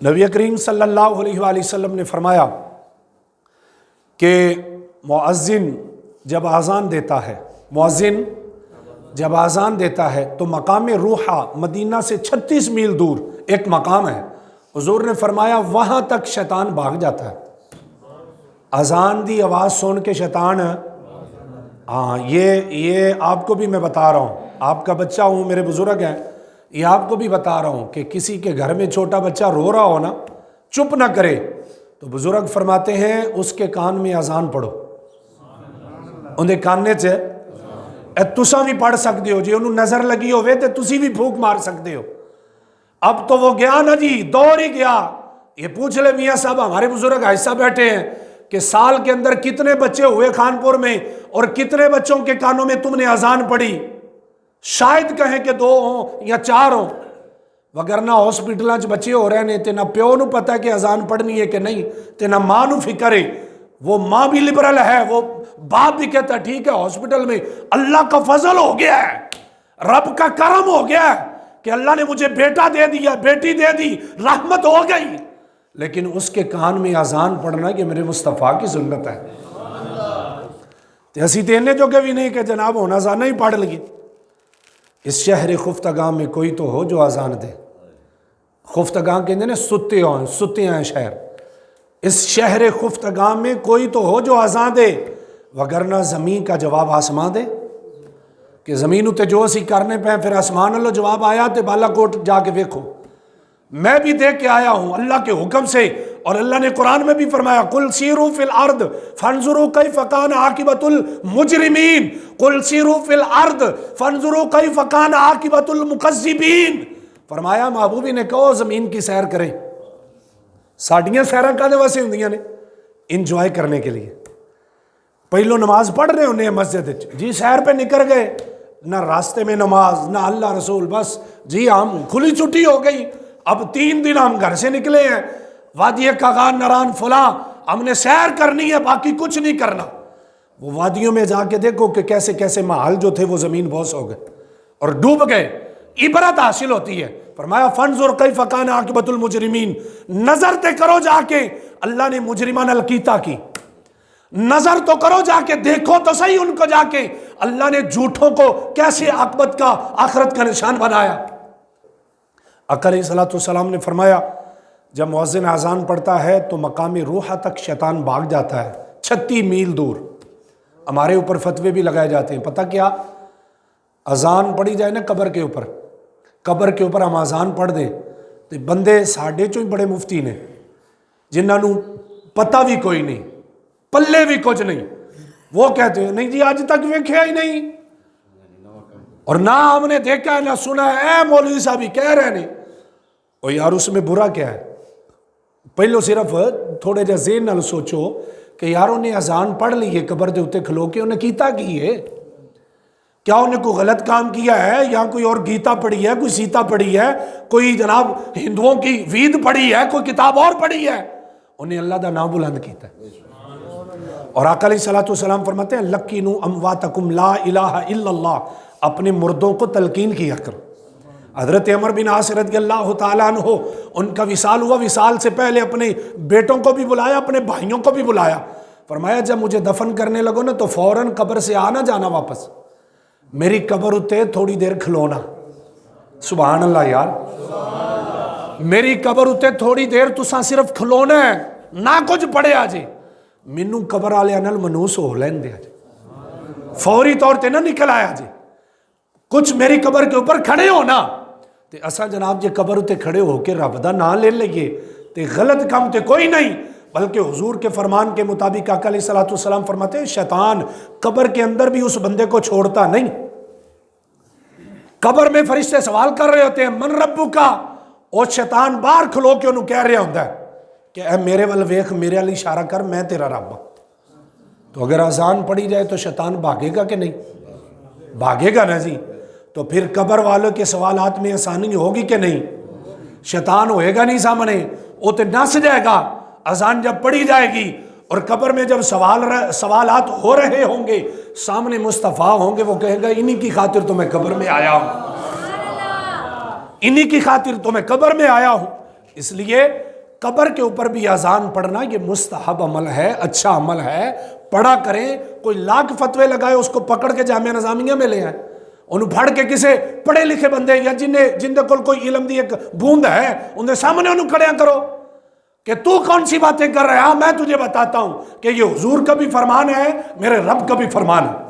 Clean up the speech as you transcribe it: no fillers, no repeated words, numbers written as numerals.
نبی کریم صلی اللہ علیہ وآلہ وسلم نے فرمایا کہ مؤذن جب اذان دیتا ہے، مؤذن جب اذان دیتا ہے تو مقام روحہ مدینہ سے 36 میل دور ایک مقام ہے، حضور نے فرمایا وہاں تک شیطان بھاگ جاتا ہے۔ اذان دی آواز سن کے شیطان، ہاں یہ آپ کو بھی میں بتا رہا ہوں، آپ کا بچہ ہوں، میرے بزرگ ہیں، یہ آپ کو بھی بتا رہا ہوں کہ کسی کے گھر میں چھوٹا بچہ رو رہا ہو نا، چپ نہ کرے تو بزرگ فرماتے ہیں اس کے کان میں اذان پڑھو، اندے کاننے سے تساں بھی پڑھ سکتے ہو، جی انہوں نظر لگی ہوئے تو تسی بھی پھونک مار سکتے ہو۔ اب تو وہ گیا نا جی، دور ہی گیا۔ یہ پوچھ لے میاں صاحب، ہمارے بزرگ ایسا بیٹھے ہیں کہ سال کے اندر کتنے بچے ہوئے خانپور میں اور کتنے بچوں کے کانوں میں تم نے اذان پڑھی؟ شاید کہیں کہ 2 ہوں یا 4 ہوں، وگرنہ ہاسپٹلاں چ بچے ہو رہے ہیں تے نہ پیو نو پتہ ہے کہ اذان پڑھنی ہے کہ نہیں، تے نہ ماں نو فکر ہے۔ وہ ماں بھی لبرل ہے، وہ باپ بھی کہتا ہے ٹھیک ہے ہاسپٹل میں اللہ کا فضل ہو گیا ہے، رب کا کرم ہو گیا ہے کہ اللہ نے مجھے بیٹا دے دیا، بیٹی دے دی، رحمت ہو گئی، لیکن اس کے کان میں اذان پڑھنا کہ میرے مصطفیٰ کی سنت ہے۔ اسی تینے جو کہ بھی نہیں کہ جناب ہونا اذان ہی پڑھ لگی۔ اس شہر خفتگاں میں کوئی تو ہو جو اذان دے۔ خفتگاں کہتے ہیں ستے ہیں شہر، اس شہر خفتگاں میں کوئی تو ہو جو اذان دے، وگرنہ زمین کا جواب آسمان دے، کہ زمین اتے جو اسی کرنے پہ پھر آسمان اللہ جواب آیا تے بالا کوٹ جا کے دیکھو۔ میں بھی دیکھ کے آیا ہوں اللہ کے حکم سے، اور اللہ نے قرآن میں بھی فرمایا قل سیروا فی الارض فانظروا کیف کان عاقبۃ المجرمین، قل سیروا فی الارض فانظروا کیف کان عاقبۃ المکذبین۔ فرمایا محبوبی نے کہو زمین کی سیر کریں۔ ساڑیاں سیراں کہنے واسے ہوندیاں نے انجوائے کرنے کے لیے۔ پہلو نماز پڑھ رہے ہونے مسجد جی، سیر پہ نکل گئے، نہ راستے میں نماز نہ اللہ رسول، بس جی ہم کھلی چھٹی ہو گئی، اب 3 دن ہم گھر سے نکلے ہیں، وادی کاغان نران فلاں ہم نے سیر کرنی ہے، باقی کچھ نہیں کرنا۔ وہ وادیوں میں جا کے دیکھو کہ کیسے کیسے محل جو تھے وہ زمین بوس ہو گئے اور ڈوب گئے، عبرت حاصل ہوتی ہے۔ فرمایا فانظر کیف کان عاقبۃ المجرمین، نظر تے کرو جا کے اللہ نے مجرمان القیتا کی، نظر تو کرو جا کے، دیکھو تو صحیح ان کو جا کے اللہ نے جھوٹوں کو کیسے عاقبت کا آخرت کا نشان بنایا۔ آقا علیہ السلام نے فرمایا جب مؤذن اذان پڑھتا ہے تو مقام روحہ تک شیطان بھاگ جاتا ہے 36 میل دور۔ ہمارے اوپر فتوے بھی لگائے جاتے ہیں، پتہ کیا؟ اذان پڑھی جائے نا قبر کے اوپر ہم اذان پڑھ دیں تو بندے ساڑھے چوں ہی بڑے مفتی نے جنہاں نو پتہ بھی کوئی نہیں، پلے بھی کچھ نہیں، وہ کہتے ہیں نہیں جی آج تک ویکھیا ہی نہیں، اور نہ ہم نے دیکھا ہے نہ سنا ہے، اے مولوی صاحب ہی کہہ رہے ہیں۔ اور یار اس میں برا کیا ہے؟ پہلو صرف تھوڑے جا ذہن نال سوچو کہ یار انہیں اذان پڑھ لی ہے قبر دے اتے کھلو کے، انہیں کیتا کی ہے؟ کیا انہیں کوئی غلط کام کیا ہے یا کوئی اور گیتا پڑھی ہے، کوئی سیتا پڑھی ہے، کوئی جناب ہندوؤں کی وید پڑھی ہے، کوئی کتاب اور پڑھی ہے؟ انہیں اللہ دا نام بلند کیتا ہے۔ اور آقا علیہ السلام فرماتے ہیں لقینوا امواتکم لا الہ الا اللہ، اپنے مردوں کو تلقین کیا کرو۔ حضرت عمر بن عاص رضی اللہ تعالیٰ عنہ، ان کا وصال ہوا، وصال سے پہلے اپنے بیٹوں کو بھی بلایا، اپنے بھائیوں کو بھی بلایا، فرمایا جب مجھے دفن کرنے لگو نا تو فوراً قبر سے آنا جانا واپس، میری قبر اتے تھوڑی دیر کھلونا۔ سبحان اللہ یار، میری قبر اتے تھوڑی دیر تساں صرف کھلونا ہے، نہ کچھ پڑے آجے، مینوں قبر والے نال منوس ہو لین دے آجے، فوری طور تے نہ نکل آیا جے، کچھ میری قبر کے اوپر کھڑے ہونا تے اساں جناب جے قبر اتے کھڑے ہو کے رب دا نام لے لئیے تے غلط کام تے کوئی نہیں، بلکہ حضور کے فرمان کے مطابق آقا علیہ السلام فرماتے ہیں شیطان قبر کے اندر بھی اس بندے کو چھوڑتا نہیں۔ قبر میں فرشتے سوال کر رہے ہوتے ہیں من ربکا، اور شیطان باہر کھلو کے انہوں کہہ رہا ہوتا ہے کہ اے میرے ول ویکھ، میرے والی اشارہ کر، میں تیرا رب ہوں۔ تو اگر اذان پڑھی جائے تو شیطان بھاگے گا کہ نہیں؟ بھاگے گا نا جی۔ تو پھر قبر والوں کے سوالات میں آسانی ہوگی کہ نہیں؟ شیطان ہوئے گا نہیں سامنے، وہ تو نس جائے گا۔ اذان جب پڑھی جائے گی اور قبر میں جب سوالات ہو رہے ہوں گے، سامنے مصطفیٰ ہوں گے، وہ کہے گا انہی کی خاطر تو میں قبر میں آیا ہوں، انہی کی خاطر تو میں قبر میں آیا ہوں۔ اس لیے قبر کے اوپر بھی اذان پڑھنا یہ مستحب عمل ہے، اچھا عمل ہے، پڑھا کریں۔ کوئی لاکھ فتوے لگائے اس کو پکڑ کے جامعہ نظامیہ میں لے آئے، انہوں پڑھ کے کسے پڑھے لکھے بندے یا جن کول کوئی علم دی ایک بوند ہے ان کے سامنے انہوں کھڑیا کرو کہ تو کون سی باتیں کر رہا ہے۔ میں تجھے بتاتا ہوں کہ یہ حضور کا بھی فرمان ہے، میرے رب کا بھی فرمان ہے۔